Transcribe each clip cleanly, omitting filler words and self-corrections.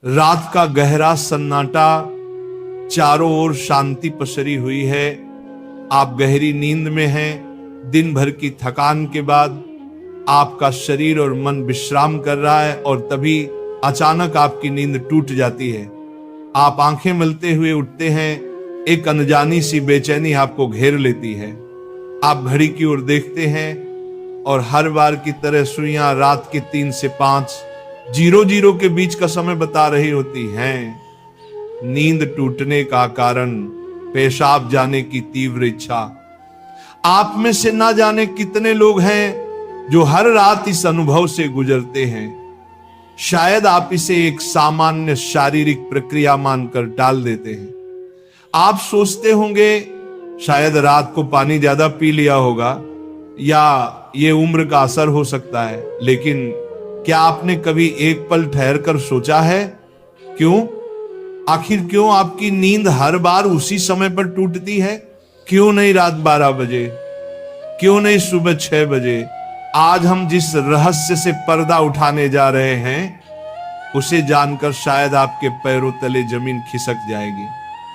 रात का गहरा सन्नाटा, चारों ओर शांति पसरी हुई है। आप गहरी नींद में हैं। दिन भर की थकान के बाद आपका शरीर और मन विश्राम कर रहा है और तभी अचानक आपकी नींद टूट जाती है। आप आंखें मलते हुए उठते हैं। एक अनजानी सी बेचैनी आपको घेर लेती है। आप घड़ी की ओर देखते हैं और हर बार की तरह सुइयां रात के 3 से 5 00 के बीच का समय बता रही होती हैं। नींद टूटने का कारण पेशाब जाने की तीव्र इच्छा। आप में से ना जाने कितने लोग हैं जो हर रात इस अनुभव से गुजरते हैं। शायद आप इसे एक सामान्य शारीरिक प्रक्रिया मानकर टाल देते हैं। आप सोचते होंगे शायद रात को पानी ज्यादा पी लिया होगा या ये उम्र का असर हो सकता है, लेकिन क्या आपने कभी एक पल ठहर कर सोचा है क्यों? आखिर क्यों आपकी नींद हर बार उसी समय पर टूटती है? क्यों नहीं रात 12 बजे? क्यों नहीं सुबह 6 बजे? आज हम जिस रहस्य से पर्दा उठाने जा रहे हैं उसे जानकर शायद आपके पैरों तले जमीन खिसक जाएगी,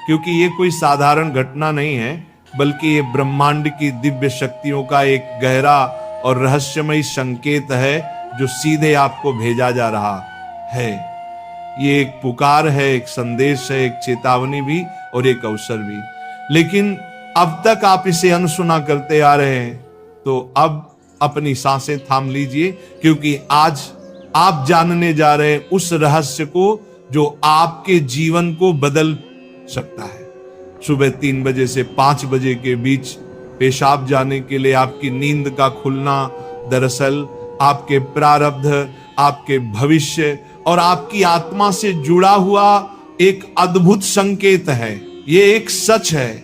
क्योंकि ये कोई साधारण घटना नहीं है, बल्कि ये ब्रह्मांड की दिव्य शक्तियों का एक गहरा और रहस्यमयी संकेत है जो सीधे आपको भेजा जा रहा है। ये एक पुकार है, एक संदेश है, एक चेतावनी भी और एक अवसर भी। लेकिन अब तक आप इसे अनसुना करते आ रहे हैं, तो अब अपनी सांसें थाम लीजिए, क्योंकि आज आप जानने जा रहे हैं उस रहस्य को जो आपके जीवन को बदल सकता है। सुबह 3 बजे से 5 बजे के बीच पेशाब जाने के लिए आपकी नींद का खुलना दरअसल आपके प्रारब्ध, आपके भविष्य और आपकी आत्मा से जुड़ा हुआ एक अद्भुत संकेत है। ये एक सच है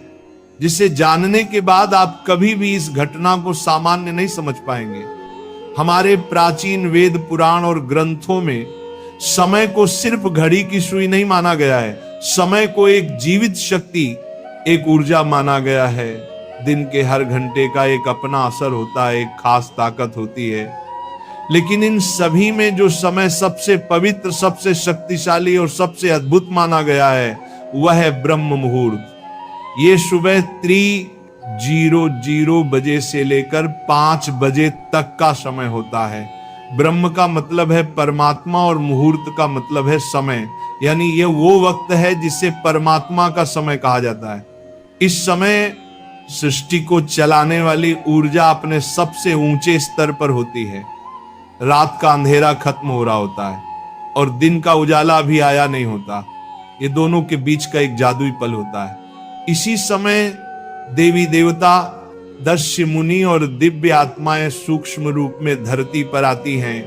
जिसे जानने के बाद आप कभी भी इस घटना को सामान्य नहीं समझ पाएंगे। हमारे प्राचीन वेद पुराण और ग्रंथों में समय को सिर्फ घड़ी की सुई नहीं माना गया है। समय को एक जीवित शक्ति, एक ऊर्जा माना गया है। दिन के हर घंटे का एक अपना असर होता है, एक खास ताकत होती है। लेकिन इन सभी में जो समय सबसे पवित्र, सबसे शक्तिशाली और सबसे अद्भुत माना गया है वह है ब्रह्म मुहूर्त। ये सुबह 3:00 बजे से लेकर 5 बजे तक का समय होता है। ब्रह्म का मतलब है परमात्मा और मुहूर्त का मतलब है समय, यानी ये वो वक्त है जिसे परमात्मा का समय कहा जाता है। इस समय सृष्टि को चलाने वाली ऊर्जा अपने सबसे ऊंचे स्तर पर होती है। रात का अंधेरा खत्म हो रहा होता है और दिन का उजाला अभी आया नहीं होता। ये दोनों के बीच का एक जादुई पल होता है। इसी समय देवी देवता, दक्ष मुनि और दिव्य आत्माएं सूक्ष्म रूप में धरती पर आती हैं।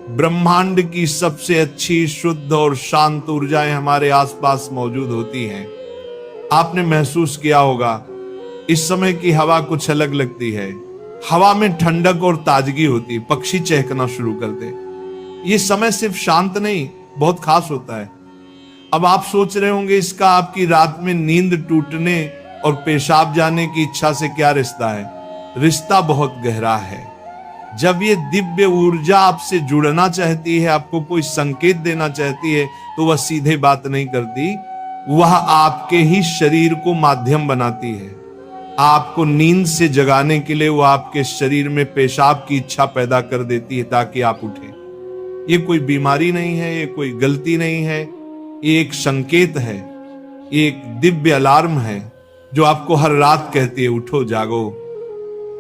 ब्रह्मांड की सबसे अच्छी, शुद्ध और शांत ऊर्जाएं हमारे आसपास मौजूद होती हैं। आपने महसूस किया होगा इस समय की हवा कुछ अलग लगती है। हवा में ठंडक और ताजगी होती है, पक्षी चहकना शुरू करते। ये समय सिर्फ शांत नहीं, बहुत खास होता है। अब आप सोच रहे होंगे इसका आपकी रात में नींद टूटने और पेशाब जाने की इच्छा से क्या रिश्ता है? रिश्ता बहुत गहरा है। जब ये दिव्य ऊर्जा आपसे जुड़ना चाहती है, आपको कोई संकेत देना चाहती है, तो वह सीधे बात नहीं करती, वह आपके ही शरीर को माध्यम बनाती है। आपको नींद से जगाने के लिए वह आपके शरीर में पेशाब की इच्छा पैदा कर देती है ताकि आप उठें। ये कोई बीमारी नहीं है, ये कोई गलती नहीं है, ये एक संकेत है, ये एक दिव्य अलार्म है जो आपको हर रात कहती है उठो, जागो।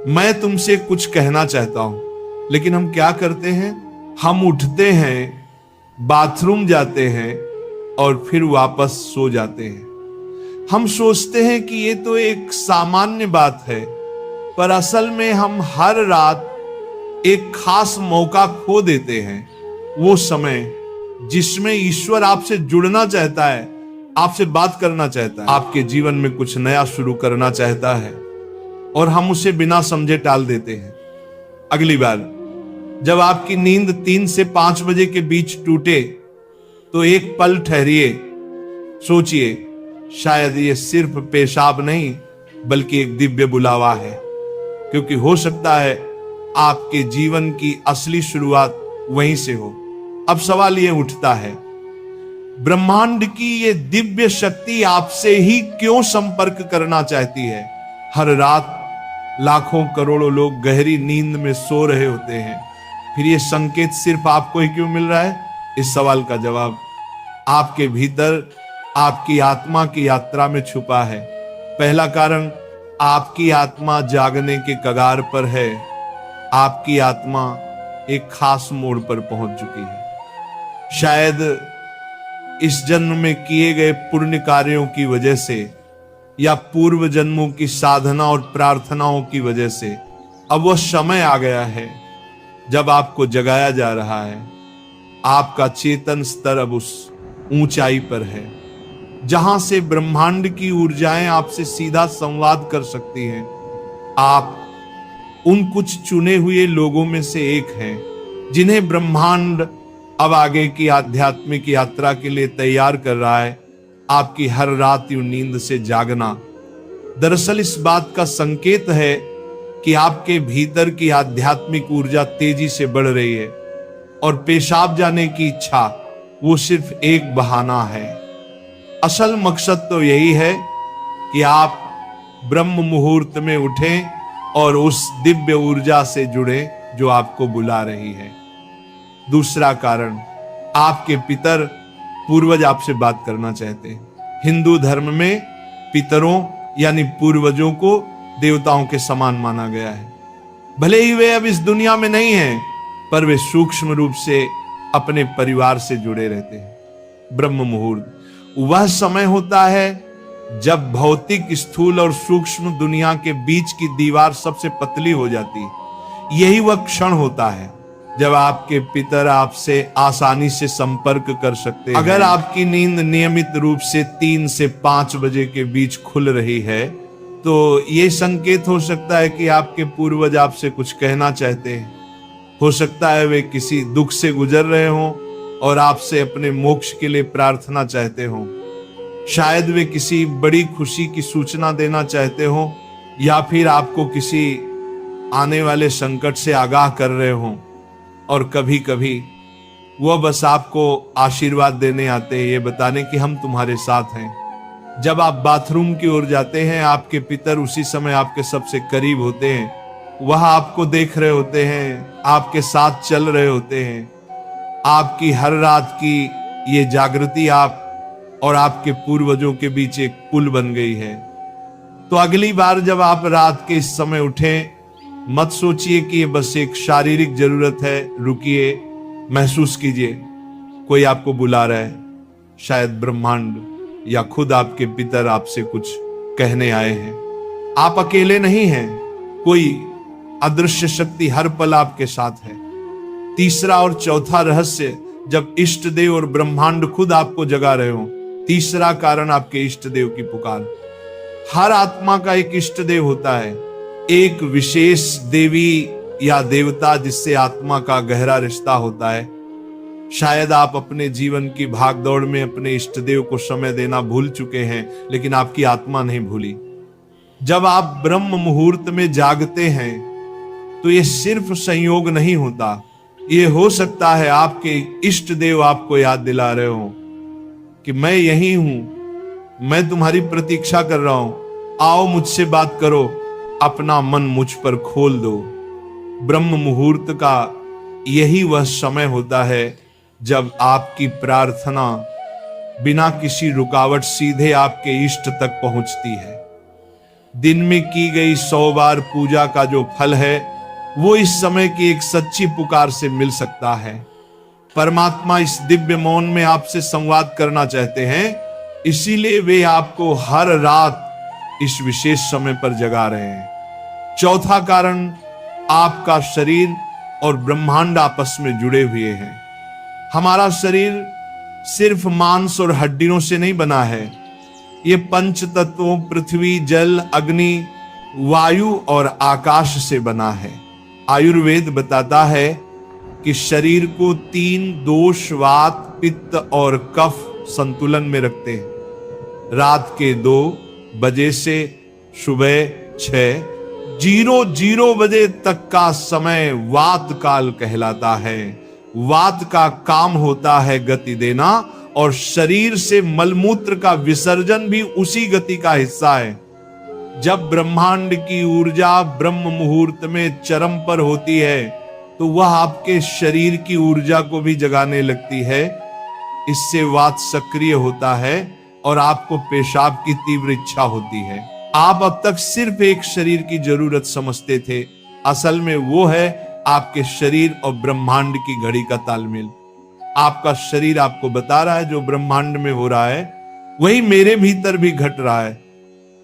मैं तुमसे कुछ कहना चाहता हूं, लेकिन हम क्या करते हैं? हम उठते हैं, बाथरूम जाते हैं और फिर वापस सो जाते हैं। हम सोचते हैं कि ये तो एक सामान्य बात है, पर असल में हम हर रात एक खास मौका खो देते हैं। वो समय जिसमें ईश्वर आपसे जुड़ना चाहता है, आपसे बात करना चाहता है, आपके जीवन में कुछ नया शुरू करना चाहता है, और हम उसे बिना समझे टाल देते हैं। अगली बार जब आपकी नींद 3 से 5 बजे के बीच टूटे तो एक पल ठहरिए, सोचिए, शायद ये सिर्फ पेशाब नहीं बल्कि एक दिव्य बुलावा है, क्योंकि हो सकता है आपके जीवन की असली शुरुआत वहीं से हो। अब सवाल ये उठता है, ब्रह्मांड की ये दिव्य शक्ति आपसे ही क्यों संपर्क करना चाहती है? हर रात लाखों करोड़ों लोग गहरी नींद में सो रहे होते हैं, फिर ये संकेत सिर्फ आपको ही क्यों मिल रहा है? इस सवाल का जवाब आपके भीतर आपकी आत्मा की यात्रा में छुपा है। पहला कारण, आपकी आत्मा जागने के कगार पर है। आपकी आत्मा एक खास मोड़ पर पहुंच चुकी है। शायद इस जन्म में किए गए पुण्य कार्यों की वजह से या पूर्व जन्मों की साधना और प्रार्थनाओं की वजह से अब वह समय आ गया है जब आपको जगाया जा रहा है। आपका चेतन स्तर अब उस ऊंचाई पर है जहां से ब्रह्मांड की ऊर्जाएं आपसे सीधा संवाद कर सकती हैं। आप उन कुछ चुने हुए लोगों में से एक हैं जिन्हें ब्रह्मांड अब आगे की आध्यात्मिक यात्रा के लिए तैयार कर रहा है। आपकी हर रात यूं नींद से जागना दरअसल इस बात का संकेत है कि आपके भीतर की आध्यात्मिक ऊर्जा तेजी से बढ़ रही है और पेशाब जाने की इच्छा वो सिर्फ एक बहाना है। असल मकसद तो यही है कि आप ब्रह्म मुहूर्त में उठें और उस दिव्य ऊर्जा से जुड़े जो आपको बुला रही है। दूसरा कारण, आपके पितर पूर्वज आपसे बात करना चाहते हैं। हिंदू धर्म में पितरों यानी पूर्वजों को देवताओं के समान माना गया है। भले ही वे अब इस दुनिया में नहीं हैं, पर वे सूक्ष्म रूप से अपने परिवार से जुड़े रहते हैं। ब्रह्म मुहूर्त वह समय होता है जब भौतिक, स्थूल और सूक्ष्म दुनिया के बीच की दीवार सबसे पतली हो जाती है। यही वह क्षण होता है जब आपके पितर आपसे आसानी से संपर्क कर सकते हैं। अगर आपकी नींद नियमित रूप से 3 से 5 बजे के बीच खुल रही है तो यह संकेत हो सकता है कि आपके पूर्वज आपसे कुछ कहना चाहते हैं। हो सकता है वे किसी दुख से गुजर रहे हों और आपसे अपने मोक्ष के लिए प्रार्थना चाहते हों। शायद वे किसी बड़ी खुशी की सूचना देना चाहते हों या फिर आपको किसी आने वाले संकट से आगाह कर रहे हों। और कभी कभी वह बस आपको आशीर्वाद देने आते हैं, ये बताने कि हम तुम्हारे साथ हैं। जब आप बाथरूम की ओर जाते हैं, आपके पितर उसी समय आपके सबसे करीब होते हैं। वह आपको देख रहे होते हैं, आपके साथ चल रहे होते हैं। आपकी हर रात की ये जागृति आप और आपके पूर्वजों के बीच एक पुल बन गई है। तो अगली बार जब आप रात के इस समय उठें, मत सोचिए कि ये बस एक शारीरिक जरूरत है। रुकिए, महसूस कीजिए कोई आपको बुला रहा है। शायद ब्रह्मांड या खुद आपके पितर आपसे कुछ कहने आए हैं। आप अकेले नहीं हैं, कोई अदृश्य शक्ति हर पल आपके साथ है। तीसरा और चौथा रहस्य, जब इष्ट देव और ब्रह्मांड खुद आपको जगा रहे हो। तीसरा कारण, आपके इष्ट देव की पुकार। हर आत्मा का एक इष्ट देव होता है, एक विशेष देवी या देवता जिससे आत्मा का गहरा रिश्ता होता है। शायद आप अपने जीवन की भागदौड़ में अपने इष्ट देव को समय देना भूल चुके हैं, लेकिन आपकी आत्मा नहीं भूली। जब आप ब्रह्म मुहूर्त में जागते हैं तो यह सिर्फ संयोग नहीं होता, ये हो सकता है आपके इष्ट देव आपको याद दिला रहे हो कि मैं यही हूं, मैं तुम्हारी प्रतीक्षा कर रहा हूं, आओ मुझसे बात करो, अपना मन मुझ पर खोल दो। ब्रह्म मुहूर्त का यही वह समय होता है जब आपकी प्रार्थना बिना किसी रुकावट सीधे आपके इष्ट तक पहुंचती है। दिन में की गई 100 बार पूजा का जो फल है वो इस समय की एक सच्ची पुकार से मिल सकता है। परमात्मा इस दिव्य मौन में आपसे संवाद करना चाहते हैं, इसीलिए वे आपको हर रात इस विशेष समय पर जगा रहे हैं। चौथा कारण, आपका शरीर और ब्रह्मांड आपस में जुड़े हुए हैं। हमारा शरीर सिर्फ मांस और हड्डियों से नहीं बना है, ये पंच तत्वों पृथ्वी, जल, अग्नि, वायु और आकाश से बना है। आयुर्वेद बताता है कि शरीर को 3 दोष, वात, पित्त और कफ संतुलन में रखते हैं। रात के 2 बजे से सुबह 6:00 बजे तक का समय वात काल कहलाता है। वात का काम होता है गति देना और शरीर से मलमूत्र का विसर्जन भी उसी गति का हिस्सा है। जब ब्रह्मांड की ऊर्जा ब्रह्म मुहूर्त में चरम पर होती है तो वह आपके शरीर की ऊर्जा को भी जगाने लगती है। इससे वात सक्रिय होता है और आपको पेशाब की तीव्र इच्छा होती है। आप अब तक सिर्फ एक शरीर की जरूरत समझते थे, असल में वो है आपके शरीर और ब्रह्मांड की घड़ी का तालमेल। आपका शरीर आपको बता रहा है जो ब्रह्मांड में हो रहा है वही मेरे भीतर भी घट रहा है।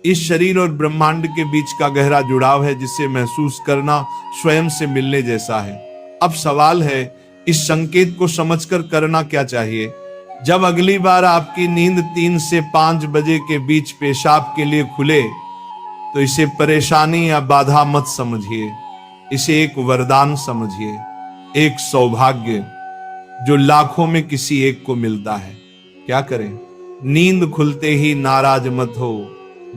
इस शरीर और ब्रह्मांड के बीच का गहरा जुड़ाव है जिसे महसूस करना स्वयं से मिलने जैसा है। अब सवाल है इस संकेत को समझकर करना क्या चाहिए। जब अगली बार आपकी नींद 3 से 5 बजे के बीच पेशाब के लिए खुले तो इसे परेशानी या बाधा मत समझिए, इसे एक वरदान समझिए, एक सौभाग्य जो लाखों में किसी एक को मिलता है। क्या करें? नींद खुलते ही नाराज मत हो,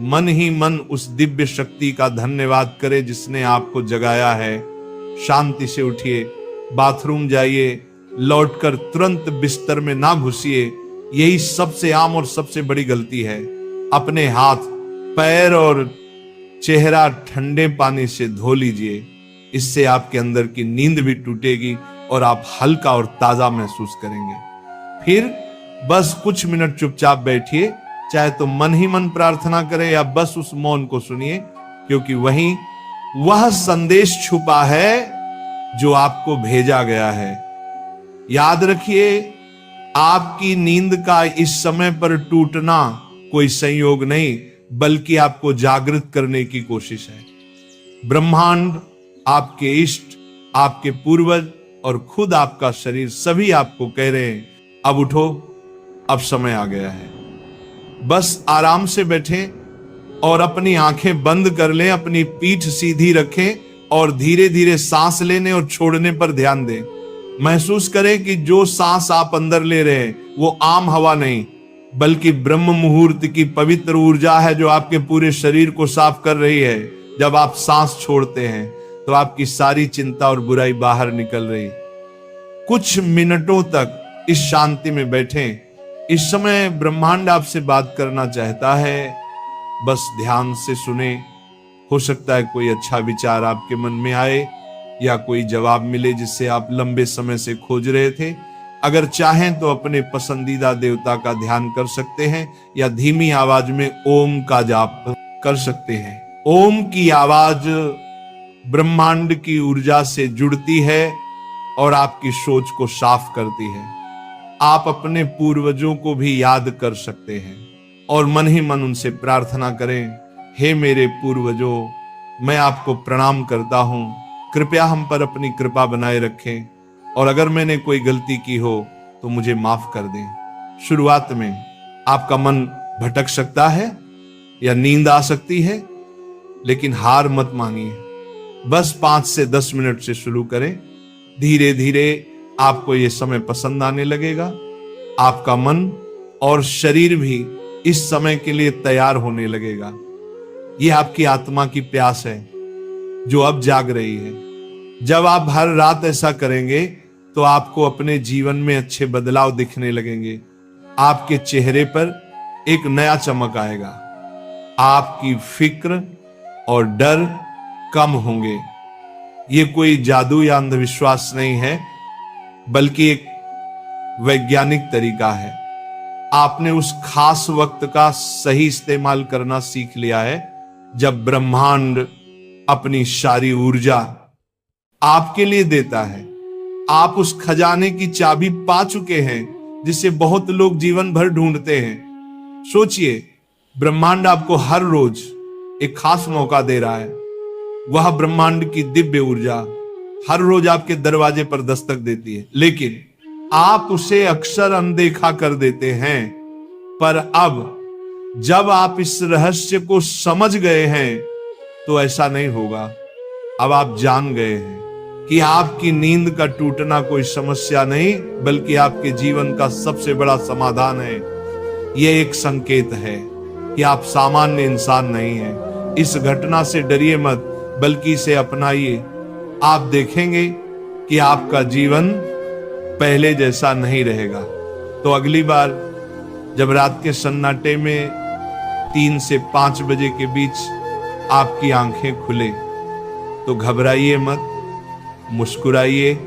मन ही मन उस दिव्य शक्ति का धन्यवाद करें जिसने आपको जगाया है। शांति से उठिए, बाथरूम जाइए, लौटकर तुरंत बिस्तर में ना घुसिए। यही सबसे आम और सबसे बड़ी गलती है। अपने हाथ, पैर और चेहरा ठंडे पानी से धो लीजिए, इससे आपके अंदर की नींद भी टूटेगी और आप हल्का और ताजा महसूस करेंगे। फिर बस कुछ मिनट चुपचाप बैठिए, चाहे तो मन ही मन प्रार्थना करें या बस उस मौन को सुनिए, क्योंकि वहीं वह संदेश छुपा है जो आपको भेजा गया है। याद रखिए, आपकी नींद का इस समय पर टूटना कोई संयोग नहीं बल्कि आपको जागृत करने की कोशिश है। ब्रह्मांड, आपके इष्ट, आपके पूर्वज और खुद आपका शरीर सभी आपको कह रहे हैं अब उठो, अब समय आ गया है। बस आराम से बैठें और अपनी आंखें बंद कर लें, अपनी पीठ सीधी रखें और धीरे धीरे सांस लेने और छोड़ने पर ध्यान दें। महसूस करें कि जो सांस आप अंदर ले रहे हैं वो आम हवा नहीं बल्कि ब्रह्म मुहूर्त की पवित्र ऊर्जा है जो आपके पूरे शरीर को साफ कर रही है। जब आप सांस छोड़ते हैं तो आपकी सारी चिंता और बुराई बाहर निकल रही। कुछ मिनटों तक इस शांति में बैठें। इस समय ब्रह्मांड आपसे बात करना चाहता है, बस ध्यान से सुने। हो सकता है कोई अच्छा विचार आपके मन में आए या कोई जवाब मिले जिससे आप लंबे समय से खोज रहे थे। अगर चाहें तो अपने पसंदीदा देवता का ध्यान कर सकते हैं या धीमी आवाज में ओम का जाप कर सकते हैं। ओम की आवाज ब्रह्मांड की ऊर्जा से जुड़ती है और आपकी सोच को साफ करती है। आप अपने पूर्वजों को भी याद कर सकते हैं और मन ही मन उनसे प्रार्थना करें, हे मेरे पूर्वजों, मैं आपको प्रणाम करता हूं, कृपया हम पर अपनी कृपा बनाए रखें और अगर मैंने कोई गलती की हो तो मुझे माफ कर दें। शुरुआत में आपका मन भटक सकता है या नींद आ सकती है, लेकिन हार मत मानिए। बस 5 से 10 मिनट से शुरू करें। धीरे धीरे आपको यह समय पसंद आने लगेगा। आपका मन और शरीर भी इस समय के लिए तैयार होने लगेगा। यह आपकी आत्मा की प्यास है जो अब जाग रही है। जब आप हर रात ऐसा करेंगे तो आपको अपने जीवन में अच्छे बदलाव दिखने लगेंगे। आपके चेहरे पर एक नया चमक आएगा। आपकी फिक्र और डर कम होंगे। ये कोई जादू या अंधविश्वास नहीं है बल्कि एक वैज्ञानिक तरीका है। आपने उस खास वक्त का सही इस्तेमाल करना सीख लिया है जब ब्रह्मांड अपनी सारी ऊर्जा आपके लिए देता है। आप उस खजाने की चाबी पा चुके हैं जिसे बहुत लोग जीवन भर ढूंढते हैं। सोचिए, ब्रह्मांड आपको हर रोज एक खास मौका दे रहा है। वह ब्रह्मांड की दिव्य ऊर्जा हर रोज आपके दरवाजे पर दस्तक देती है, लेकिन आप उसे अक्सर अनदेखा कर देते हैं। पर अब जब आप इस रहस्य को समझ गए हैं तो ऐसा नहीं होगा। अब आप जान गए हैं कि आपकी नींद का टूटना कोई समस्या नहीं बल्कि आपके जीवन का सबसे बड़ा समाधान है। यह एक संकेत है कि आप सामान्य इंसान नहीं हैं। इस घटना से डरिए मत बल्कि इसे अपनाइए। आप देखेंगे कि आपका जीवन पहले जैसा नहीं रहेगा। तो अगली बार जब रात के सन्नाटे में 3 से 5 बजे के बीच आपकी आंखें खुले तो घबराइए मत, मुस्कुराइए